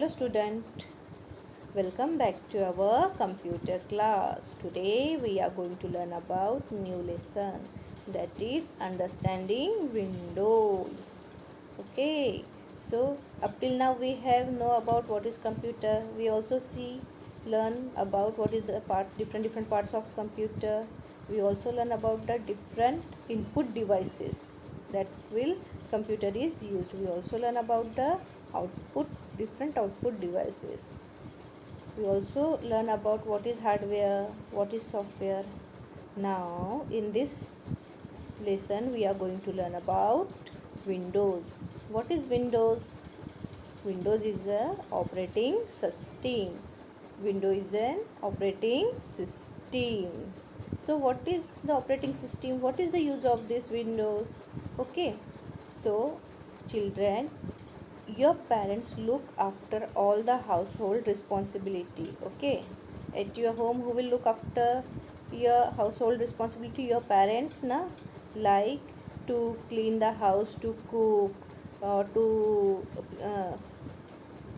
Hello student, welcome back to our computer class. Today we are going to learn about new lesson, that is understanding Windows. Okay, so up till now we have know about what is computer. We also learn about what is the different parts of computer. We also learn about the different input devices that will computer is used. We also learn about the output different output devices. We also learn about what is hardware, what is software. Now in this lesson we are going to learn about Windows. What is Windows? Windows is a operating system. Windows is an operating system. So what is the operating system? What is the use of this Windows? Okay, so children, your parents look after all the household responsibility. Okay, at your home, who will look after your household responsibility? Your parents, na, like to clean the house, to cook, to uh,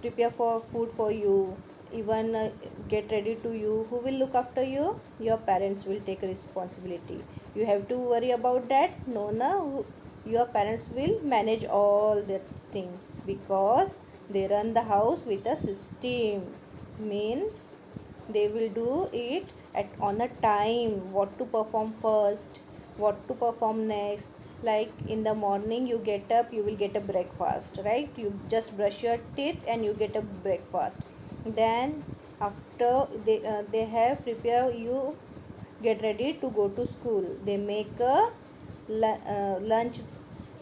prepare for food for you, even get ready to you. Who will look after you? Your parents will take responsibility. You have to worry about that? No, na. Your parents will manage all that thing, because they run the house with a system. Means they will do it at on a time, what to perform first, what to perform next. Like in the morning you get up, you will get a breakfast, right? You just brush your teeth and you get a breakfast. Then after they have prepare you, get ready to go to school. They make a lunch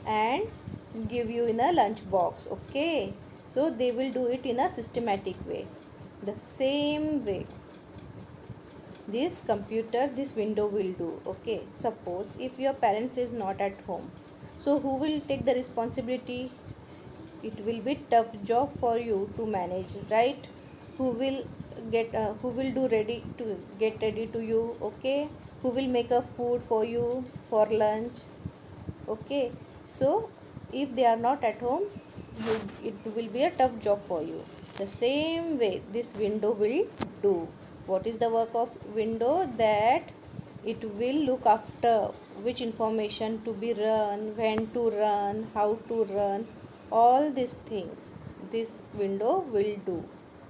and give you in a lunch box. Okay, so they will do it in a systematic way. The same way this window will do. Okay, suppose if your parents is not at home, so who will take the responsibility? It will be tough job for you to manage, right? Who will do ready to get ready to you? Okay, who will make a food for you for lunch? Okay, so if they are not at home, it will be a tough job for you. The same way this window will do. What is the work of window? That it will look after which information to be run, when to run, how to run, all these things this window will do.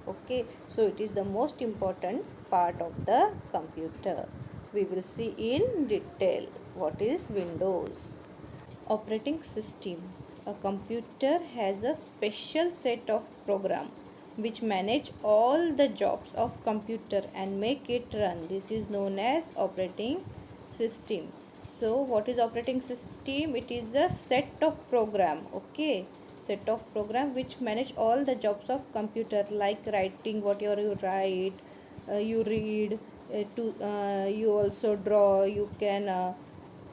Okay, so it is the most important part of the computer. We will see in detail what is Windows. Operating system. A computer has a special set of program which manage all the jobs of computer and make it run. This is known as operating system. So what is operating system? It is a set of program. Okay, set of program which manage all the jobs of computer, like writing, whatever you write, you read, you also draw, you can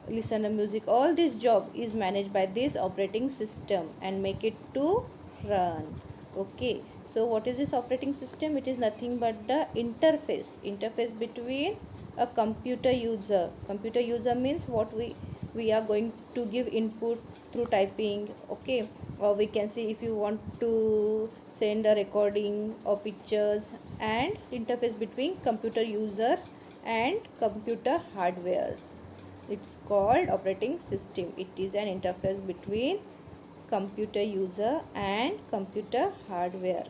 listen to music. All this job is managed by this operating system and make it to run. Okay, so what is this operating system? It is nothing but the interface between a computer user means what we are going to give input through typing. Okay, or we can see if you want to send a recording or pictures, and interface between computer users and computer hardwares. It's called operating system. It is an interface between computer user and computer hardware.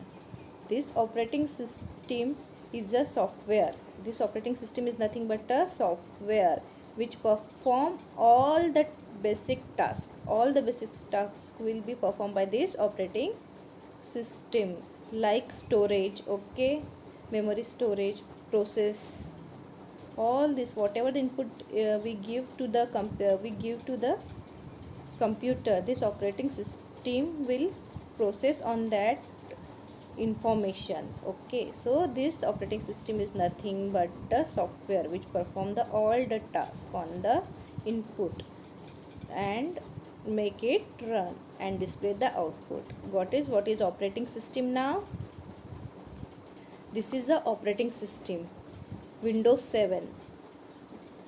This operating system is a software. This operating system is nothing but a software which perform all the basic tasks. All the basic tasks will be performed by this operating system, like storage. Okay, memory storage, process, all this, whatever the input we give to the computer, this operating system will process on that information. Okay, so this operating system is nothing but the software which perform the all the task on the input and make it run and display the output. What is operating system? Now this is the operating system, Windows 7.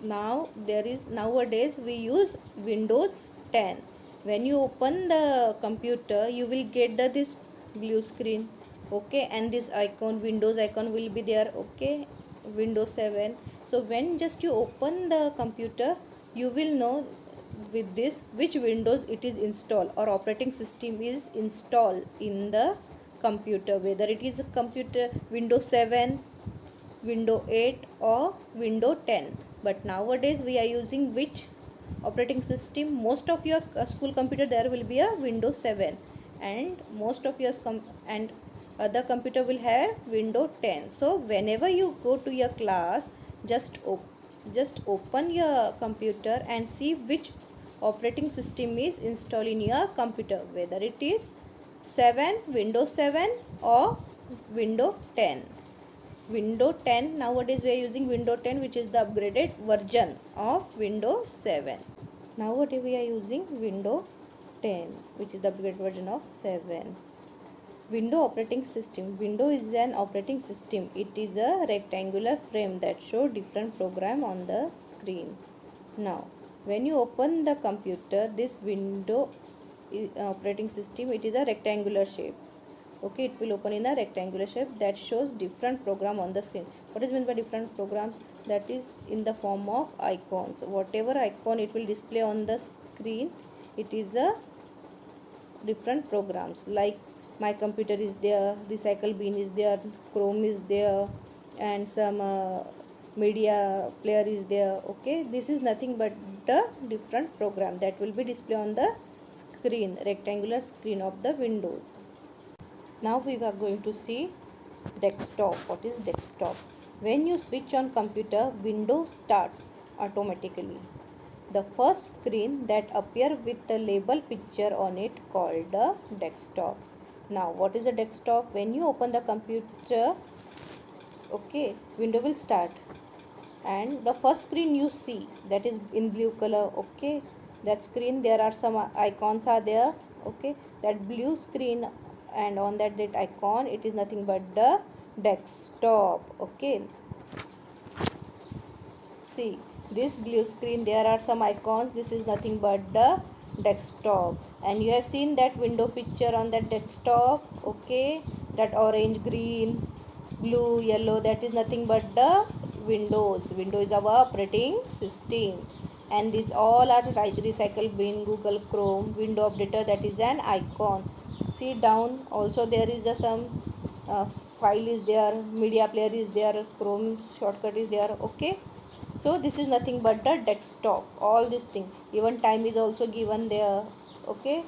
Now there is, nowadays we use Windows 10. When you open the computer, you will get this blue screen. okay, and this icon, Windows icon, will be there, okay, Windows 7. So when just you open the computer, you will know with this which Windows it is installed or operating system is installed in the computer, whether it is a computer Windows 7, Windows 8 or Windows 10. But nowadays we are using which operating system? Most of your school computer there will be a Windows 7, and most of your and other computer will have Windows 10. So whenever you go to your class, just just open your computer and see which operating system is installed in your computer, whether it is 7 Windows 7 or Windows 10. Windows 10, nowadays we are using Windows 10, which is the upgraded version of Windows 7. Nowadays we are using Windows 10, which is the upgraded version of 7. Windows operating system. Windows is an operating system. It is a rectangular frame that shows different programs on the screen. Now, when you open the computer, this Windows operating system, it is a rectangular shape. Okay, it will open in a rectangular shape that shows different program on the screen. What is meant by different programs? That is in the form of icons. Whatever icon it will display on the screen, it is a different programs. Like my computer is there, recycle bin is there, Chrome is there, and some media player is there. Okay, this is nothing but the different program that will be displayed on the screen, rectangular screen of the Windows. Now we are going to see desktop. What is desktop? When you switch on computer, Windows starts automatically. The first screen that appear with the label picture on it called the desktop. Now what is a desktop? When you open the computer, okay, window will start, and the first screen you see, that is in blue color, okay, that screen there are some icons are there, okay, that blue screen, and on that icon it is nothing but the desktop. Okay, see this blue screen, there are some icons, this is nothing but the desktop. And you have seen that window picture on that desktop, okay, that orange, green, blue, yellow, that is nothing but the Windows is our operating system. And these all are recycle bin, Google Chrome, window updater, that is an icon. See down also there is a some uh, file is there, media player is there, Chrome shortcut is there. Okay, so this is nothing but the desktop. All this thing, even time is also given there. Okay,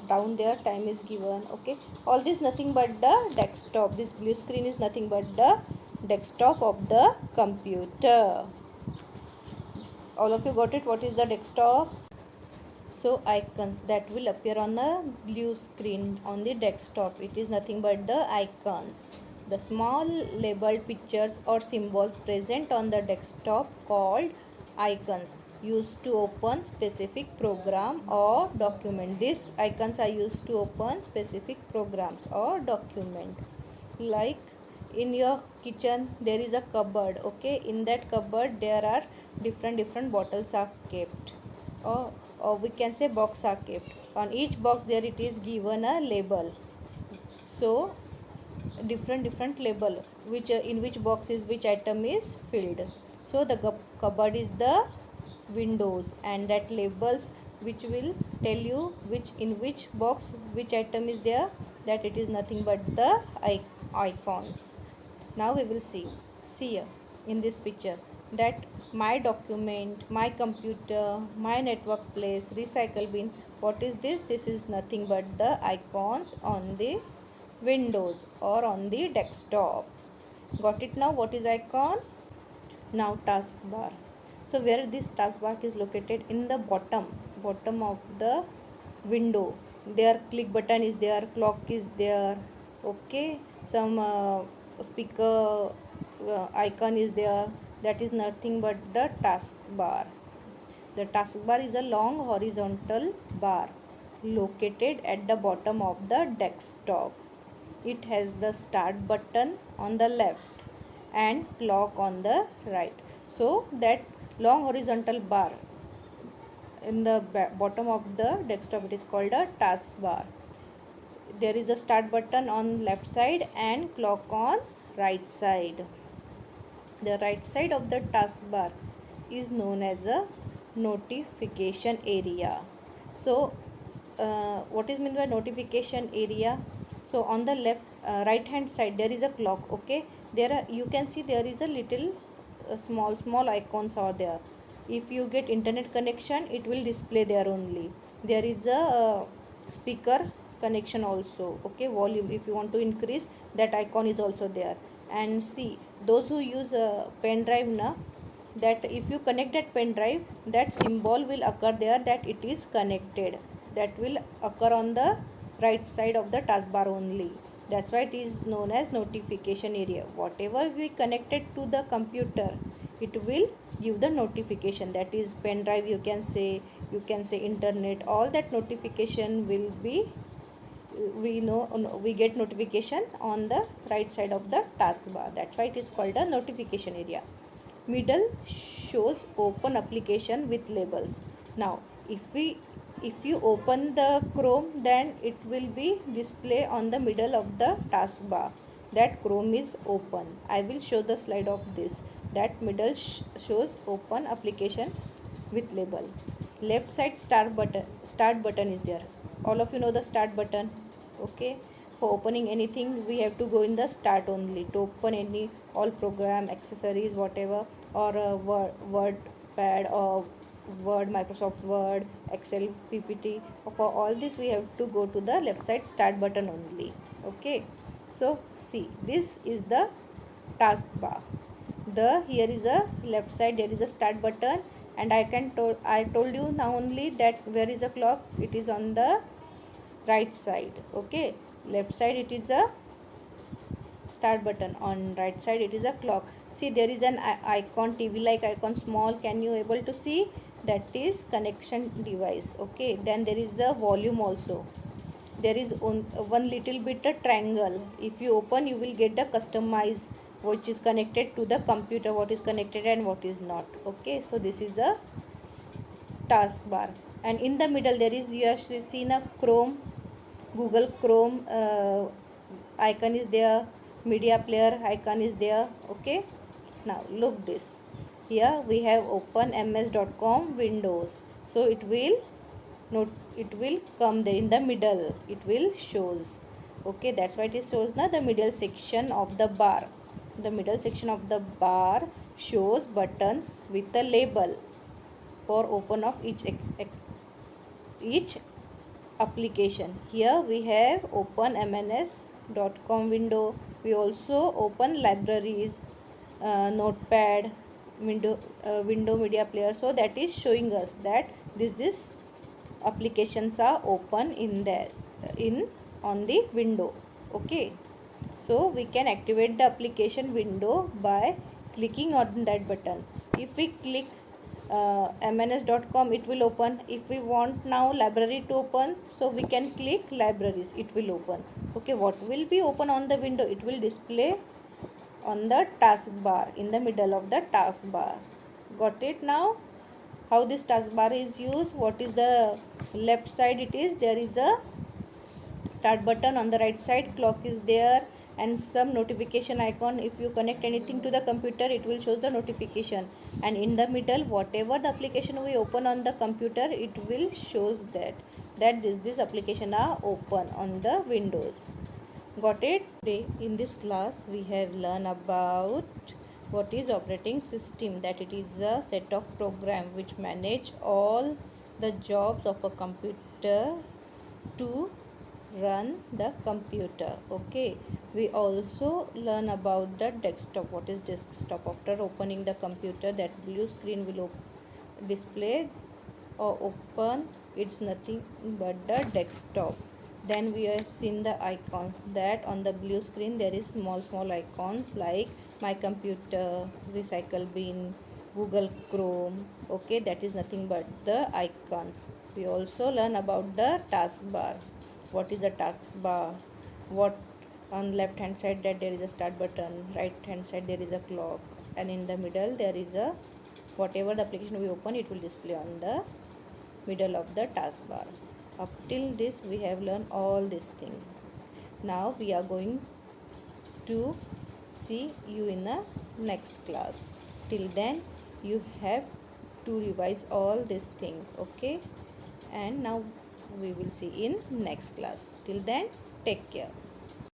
down there time is given. Okay, all this nothing but the desktop. This blue screen is nothing but the desktop of the computer. All of you got it? What is the desktop? So icons that will appear on the blue screen on the desktop, it is nothing but the icons. The small labeled pictures or symbols present on the desktop called icons, used to open specific program or document. These icons are used to open specific programs or document. Like in your kitchen there is a cupboard, okay, in that cupboard there are different bottles are kept, or we can say box are kept. On each box there it is given a label. So different label which in which box is which item is filled. So the cupboard is the Windows, and that labels which will tell you which in which box which item is there, that it is nothing but the icons. Now we will see here in this picture that my document, my computer, my network place, recycle bin. What is this? This is nothing but the icons on the Windows or on the desktop. Got it now? What is icon? Now taskbar. So where this taskbar is located? In the bottom of the window. There click button is there, clock is there, okay, some speaker icon is there, that is nothing but the taskbar. The taskbar is a long horizontal bar located at the bottom of the desktop. It has the start button on the left and clock on the right. So that long horizontal bar in the bottom of the desktop, it is called a taskbar. there is a start button on left side and clock on right side. The right side of the taskbar is known as a notification area. So what is meant by notification area? So on the left right hand side there is a clock. Okay, there are, you can see there is a little small icons are there. If you get internet connection, it will display there only. There is a speaker connection also. Okay, volume, if you want to increase, that icon is also there. And see, those who use a pen drive now, that if you connect that pen drive, that symbol will occur there that it is connected. That will occur on the right side of the taskbar only. That's why it is known as notification area. Whatever we connected to the computer, it will give the notification. That is pen drive, you can say internet, all that notification will be, we know, we get notification on the right side of the taskbar. That's why it is called a notification area. Middle shows open application with labels. Now if you open the Chrome, then it will be display on the middle of the taskbar that Chrome is open. I will show the slide of this, that middle shows open application with label. Left side start button is there. All of you know the start button. Okay, for opening anything we have to go in the start only. To open any all program, accessories, whatever, or word pad or Word, Microsoft Word, Excel, PPT, for all this we have to go to the left side start button only. Okay, so see, this is the taskbar. Here is a left side, there is a start button, and I told you now only that where is a clock, it is on the right side. Okay, left side it is a start button, on right side it is a clock. See, there is an icon, TV like icon, small, can you able to see? That is connection device. Okay, then there is a volume also. There is one little bit a triangle. If you open, you will get the customize, which is connected to the computer, what is connected and what is not. Okay, so this is a taskbar, and in the middle there is, you have seen a Chrome, Google Chrome icon is there, media player icon is there. Okay, now look this, here we have open ms.com Windows, so it will come there in the middle, it will shows. Okay, that's why it is shows now the middle section of the bar. The middle section of the bar shows buttons with a label for open of each application. Here we have open mns.com window. We also open libraries, notepad, window media player. So that is showing us that this applications are open in there, on the window. Okay, so we can activate the application window by clicking on that button. If we click mns.com, it will open. If we want now library to open, so we can click libraries, it will open. Okay, what will be open on the window, it will display on the taskbar, in the middle of the taskbar. Got it now? How this taskbar is used, what is the left side, it is, there is a start button, on the right side clock is there, and some notification icon. If you connect anything to the computer, it will show the notification, and in the middle whatever the application we open on the computer, it will shows that this application are open on the Windows. Got it? Today in this class we have learned about what is operating system, that it is a set of program which manage all the jobs of a computer to run the computer. Okay, we also learn about the desktop. What is desktop? After opening the computer, that blue screen will display or open, it's nothing but the desktop. Then we have seen the icon, that on the blue screen there is small icons like my computer, recycle bin, Google Chrome. Okay, that is nothing but the icons. We also learn about the taskbar. What is a taskbar? What on left hand side, that there is a start button, right hand side there is a clock, and in the middle there is a, whatever the application we open, it will display on the middle of the taskbar. Up till this we have learned all these things. Now we are going to see you in the next class. Till then you have to revise all these things, okay? And now we will see in next class. Till then, take care.